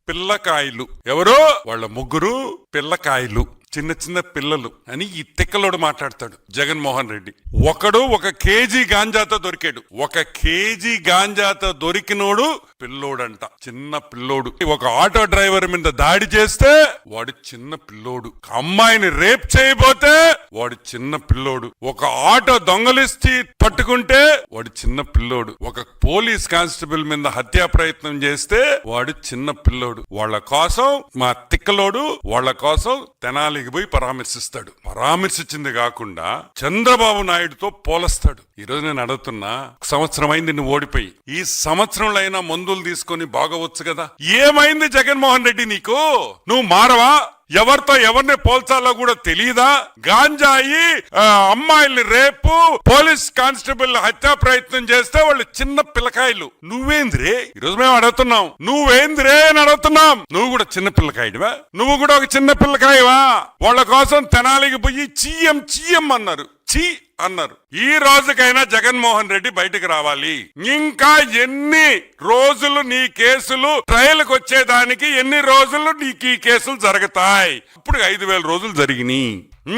పిల్లకాయలు. ఎవరో వాళ్ళ ముగ్గురు పిల్లకాయలు, చిన్న చిన్న పిల్లలు అని ఈ తిక్కలోడు మాట్లాడతాడు జగన్మోహన్ రెడ్డి. ఒకడు 1 కేజీ గాంజాతో దొరికాడు. 1 కేజీ గాంజాతో దొరికినోడు పిల్లోడంట, చిన్న పిల్లోడు. ఒక ఆటో డ్రైవర్ మీద దాడి చేస్తే వాడు చిన్న పిల్లోడు. అమ్మాయిని రేప్ చేయబోతే వాడు చిన్న పిల్లోడు. ఒక ఆటో దొంగలిస్తే పట్టుకుంటే వాడు చిన్న పిల్లోడు. ఒక పోలీస్ కానిస్టేబుల్ మీద హత్యా ప్రయత్నం చేస్తే వాడు చిన్న పిల్లోడు. వాళ్ళ కోసం మా తిక్కలోడు వాళ్ళ కోసం తెనాలికి పోయి పరామర్శిస్తాడు. పరామర్శించింది కాకుండా చంద్రబాబు నాయుడుతో పోలుస్తాడు. ఈ రోజు నేను అడుగుతున్నా, సంవత్సరం అయింది నువ్వు ఓడిపోయి, ఈ సంవత్సరంలో అయినా మందులు తీసుకొని బాగవచ్చు కదా. ఏమైంది జగన్మోహన్ రెడ్డి నీకు? నువ్వు మారవా? ఎవరితో ఎవరిని పోల్చాలో కూడా తెలియదా? గాంజాయి, అమ్మాయిల్ని రేపు, పోలీస్ కానిస్టేబుల్ హత్యా ప్రయత్నం చేస్తే వాళ్ళు చిన్న పిల్లకాయలు. నువ్వేంద్రే? ఈరోజు మేము అడుగుతున్నాం, నువ్వేంద్రే అని అడుగుతున్నాం. నువ్వు కూడా చిన్న పిల్లకాయడివా? నువ్వు కూడా ఒక చిన్న పిల్లకాయవా? వాళ్ళ కోసం తెనాలికి పోయి చీయం అన్నారు. అన్నారు. ఈ రోజుకైనా జగన్మోహన్ రెడ్డి బయటకు రావాలి. ఇంకా ఎన్ని రోజులు నీ కేసులు ట్రయల్కి వచ్చేదానికి, ఎన్ని రోజులు నీకు ఈ కేసులు జరుగుతాయి? ఇప్పుడు 5,000 రోజులు జరిగినాయి.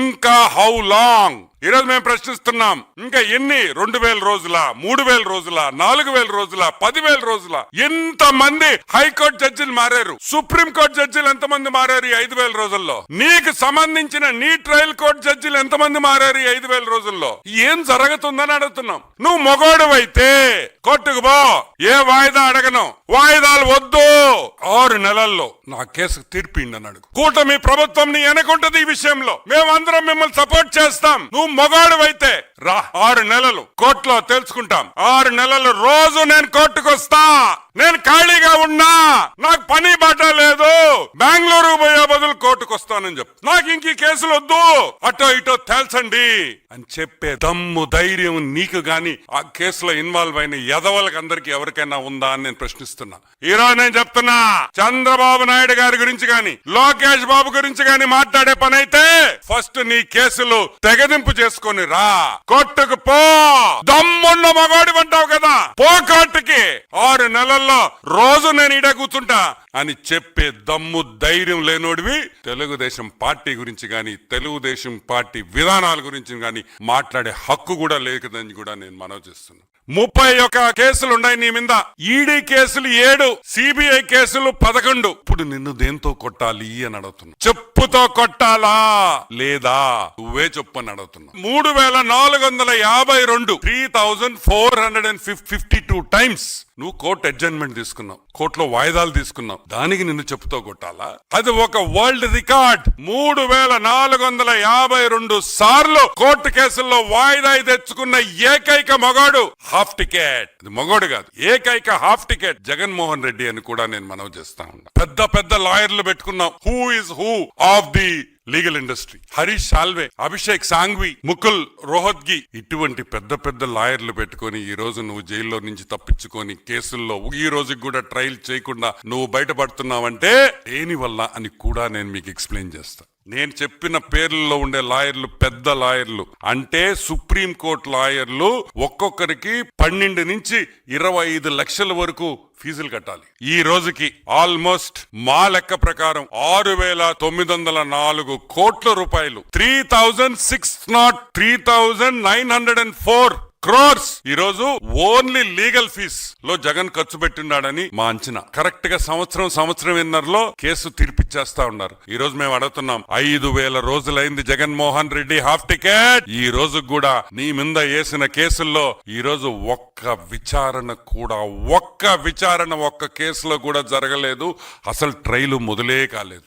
ఇంకా హౌ లాంగ్? ఈరోజు మేము ప్రశ్నిస్తున్నాం. ఇంకా ఎన్ని? 2,000 రోజుల, 3,000 రోజుల, 4,000 రోజుల, 10,000 రోజుల? ఎంతమంది హైకోర్టు జడ్జిలు మారారు? సుప్రీంకోర్టు జడ్జిలు ఎంతమంది మారారు ఈ 5,000 రోజుల్లో? నీకు సంబంధించిన నీ ట్రయల్ కోర్టు జడ్జిలు ఎంతమంది మారారు ఈ 5,000 రోజుల్లో? ఏం జరుగుతుందని అడుగుతున్నాం. నువ్వు మొగోడువైతే కోర్టుకు పో, ఏ వాయిదా అడగను, వాయిదాలు వద్దు. 6 నెలల్లో నా కేసుకు తీర్పిండి అడుగు. కూటమి ప్రభుత్వం నీ వెనకుంటది ఈ విషయంలో. మేమందరం మిమ్మల్ని సపోర్ట్ చేస్తాం. నువ్వు మొగాడువైతే రా, 6 నెలలు కోర్టులో తెలుసుకుంటాం. 6 నెలలు రోజు నేను కోర్టుకు వస్తా. నేను ఖాళీగా ఉన్నా, నాకు పని బాట లేదు, బెంగళూరు పోయే బదులు కోర్టుకు వస్తానని చెప్పు. నాకు ఇంక కేసులు వద్దు, అటో ఇటో తేల్చండి అని చెప్పే దమ్ము ధైర్యం నీకు గాని ఆ కేసులో ఇన్వాల్వ్ అయిన ఎదవలకు అందరికి ఎవరికైనా ఉందా అని నేను ప్రశ్నిస్తున్నా. ఈరోజు నేను చెప్తున్నా, చంద్రబాబు నాయుడు గారి గురించి గాని, లోకేష్ బాబు గురించి గాని మాట్లాడే పని అయితే ఫస్ట్ నీ కేసులు తెగదింపు చేసుకొని రా, కోర్టుకు పో. దమ్మున్న మగాడి అంటావు కదా, పో కోర్టుకి. 6 నెలల్లో రోజు నేను ఈడ కూర్చుంటా అని చెప్పే దమ్ము ధైర్యం లేనోడివి తెలుగుదేశం పార్టీ గురించి గాని, తెలుగుదేశం పార్టీ విధానాల గురించి గాని మాట్లాడే హక్కు కూడా లేదని కూడా నేను మనవి చేస్తున్నా. 31 కేసులు ఉన్నాయి నీ మీద. ఈడీ కేసులు 7, సిబిఐ కేసులు 11. ఇప్పుడు నిన్ను దేంతో కొట్టాలి అని అడుగుతున్నా. చెప్పుతో కొట్టాలా లేదా? నువ్వే చెప్పు అని అడుగుతున్నా. 3,452 3,452 టైమ్స్ నువ్వు కోర్టు అడ్జర్న్మెంట్ తీసుకున్నావు, కోర్టులో వాయిదాలు తీసుకున్నావు. దానికి నిన్ను చెప్పుతో కొట్టాలా? అది ఒక వరల్డ్ రికార్డ్. 3,452 సార్లు కోర్టు కేసుల్లో వాయిదా తెచ్చుకున్న ఏకైక మగాడు హాఫ్ టికెట్. మగోడు కాదు, ఏకైక హాఫ్ టికెట్ జగన్మోహన్ రెడ్డి అని కూడా నేను మనవి చేస్తా ఉన్నా. పెద్ద పెద్ద లాయర్లు పెట్టుకున్నాం. Who is who of the legal industry? Harish Salve, Abhishek Sanghvi, Mukul Rohatgi, ఇటువంటి పెద్ద పెద్ద లాయర్లు పెట్టుకొని ఈ రోజు నువ్వు జైల్లో నుంచి తప్పించుకొని కేసుల్లో ఈ రోజుకి కూడా ట్రయల్ చేయకుండా నువ్వు బయటపడుతున్నావంటే దేని వల్ల అని కూడా నేను మీకు ఎక్స్ప్లెయిన్ చేస్తా. నేను చెప్పిన పేర్లలో ఉండే లాయర్లు పెద్ద లాయర్లు అంటే సుప్రీం కోర్టు లాయర్లు ఒక్కొక్కరికి 12 నుంచి 25 లక్షల వరకు ఫీజులు కట్టాలి. ఈ రోజుకి ఆల్మోస్ట్ మా లెక్క ప్రకారం 6,904 కోట్ల రూపాయలు, 3,904 crores ఈ రోజు ఓన్లీ లీగల్ ఫీస్ లో జగన్ ఖర్చు పెట్టిన్నాడని మా అంచనా. కరెక్ట్ గా సంవత్సరంన్నరలో కేసు తీర్పిచ్చేస్తా ఉన్నారు. ఈ రోజు మేము అడుగుతున్నాం, 5,000 రోజులైంది జగన్మోహన్ రెడ్డి హాఫ్ టికెట్. ఈ రోజు కూడా నీ మీద వేసిన కేసుల్లో ఈ రోజు ఒక్క విచారణ ఒక్క కేసులో కూడా జరగలేదు. అసలు ట్రయల్ మొదలే కాలేదు.